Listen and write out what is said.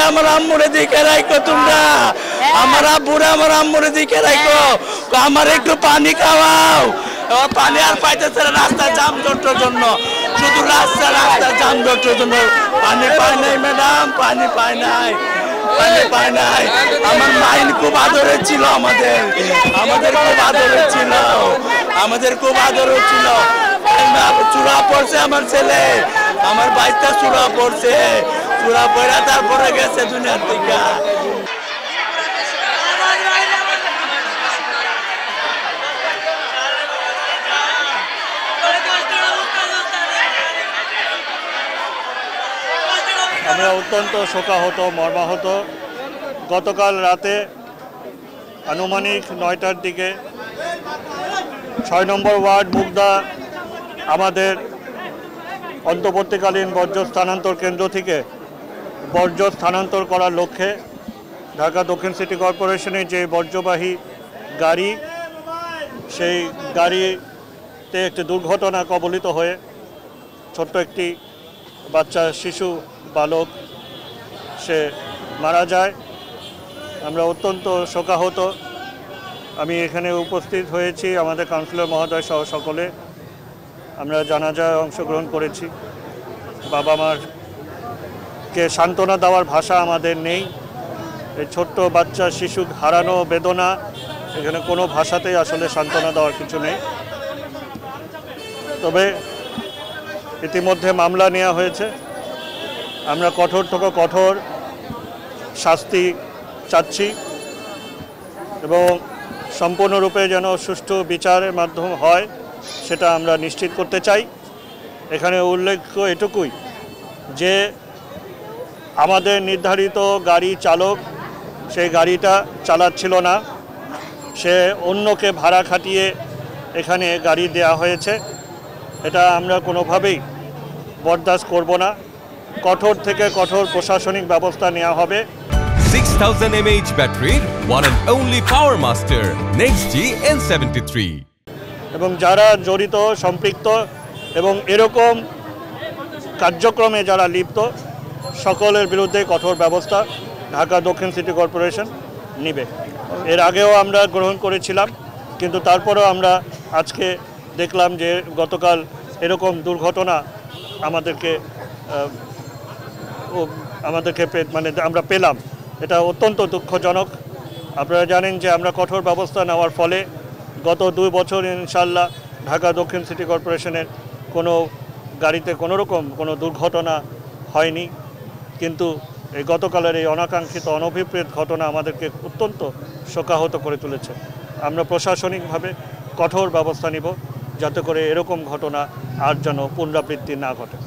আমার আম্মুরে দিকে রাখো তোমরা, আমার আব্বুরে আমার আম্মুরে দিকে রাখো, আমার একটু পানি খাওয়াও। পানি আর পাইতেছে না, রাস্তা জাম জটের জন্য, শুধু রাস্তা জাম জটের জন্য পানি পায় নাই ম্যাডাম, পানি পায় নাই, পানি পায় নাই। আমার মাইন খুব আদরের ছিল, আমাদের খুব আদরের ছিল, আমাদের খুব আদরের ছিল। চূড়া পড়ছে আমার ছেলে, আমার বাইকটা চূড়া পড়ছে, চূড়া পড়া তারপরে গেছে দুনিয়ার থেকে। আমরা অত্যন্ত শোকাহত, মর্মাহত। গতকাল রাতে আনুমানিক 9টার দিকে 6 নম্বর ওয়ার্ড মুগদা আমাদের অন্তর্বর্তীকালীন বর্জ্য স্থানান্তর কেন্দ্র থেকে বর্জ্য স্থানান্তর করার লক্ষ্যে ঢাকা দক্ষিণ সিটি কর্পোরেশনের যে বর্জ্যবাহী গাড়ি, সেই গাড়িতে একটি দুর্ঘটনা কবলিত হয়ে ছোট্ট একটি বাচ্চা শিশু বালক সে মারা যায়। আমরা অত্যন্ত শোকাহত। আমি এখানে উপস্থিত হয়েছি, আমাদের কাউন্সিলর মহোদয় সহ সকলে আমরা জানাজায় অংশগ্রহণ করেছি। বাবা মারকে সান্ত্বনা দেওয়ার ভাষা আমাদের নেই। এই ছোট্ট বাচ্চা শিশু হারানো বেদনা, এখানে কোনো ভাষাতেই আসলে সান্ত্বনা দেওয়ার কিছু নেই। তবে ইতিমধ্যে মামলা নেওয়া হয়েছে। আমরা কঠোর থেকে কঠোর শাস্তি চাচ্ছি এবং সম্পূর্ণরূপে যেন সুষ্ঠু বিচারের মাধ্যম হয় সেটা আমরা নিশ্চিত করতে চাই। এখানে উল্লেখ্য এটুকুই যে আমাদের নির্ধারিত গাড়ি চালক সেই গাড়িটা চালাচ্ছিল না, সে অন্যকে ভাড়া খাটিয়ে এখানে গাড়ি দেয়া হয়েছে। এটা আমরা কোনোভাবেই বরদাস্ত করব না। কঠোর থেকে কঠোর প্রশাসনিক ব্যবস্থা নেওয়া হবে। 6000 mAh battery, one and only Power Master Next G N73। এবং যারা জড়িত, সম্পৃক্ত এবং এরকম কার্যক্রমে যারা লিপ্ত, সকলের বিরুদ্ধে কঠোর ব্যবস্থা ঢাকা দক্ষিণ সিটি কর্পোরেশন নেবে। এর আগেও আমরা গ্রহণ করেছিলাম, কিন্তু তারপরেও আমরা আজকে দেখলাম যে গতকাল এরকম দুর্ঘটনা আমাদেরকে মানে আমরা পেলাম। এটা অত্যন্ত দুঃখজনক। আপনারা জানেন যে আমরা কঠোর ব্যবস্থা নেওয়ার ফলে গত 2 বছর ইনশাল্লাহ ঢাকা দক্ষিণ সিটি কর্পোরেশনের কোনো গাড়িতে কোনোরকম কোনো দুর্ঘটনা হয়নি, কিন্তু এই গতকালের এই অনাকাঙ্ক্ষিত অনভিপ্রেত ঘটনা আমাদেরকে অত্যন্ত শোকাহত করে তুলেছে। আমরা প্রশাসনিকভাবে কঠোর ব্যবস্থা নিব যাতে করে এরকম ঘটনা আর যেন পুনরাবৃত্তি না ঘটে।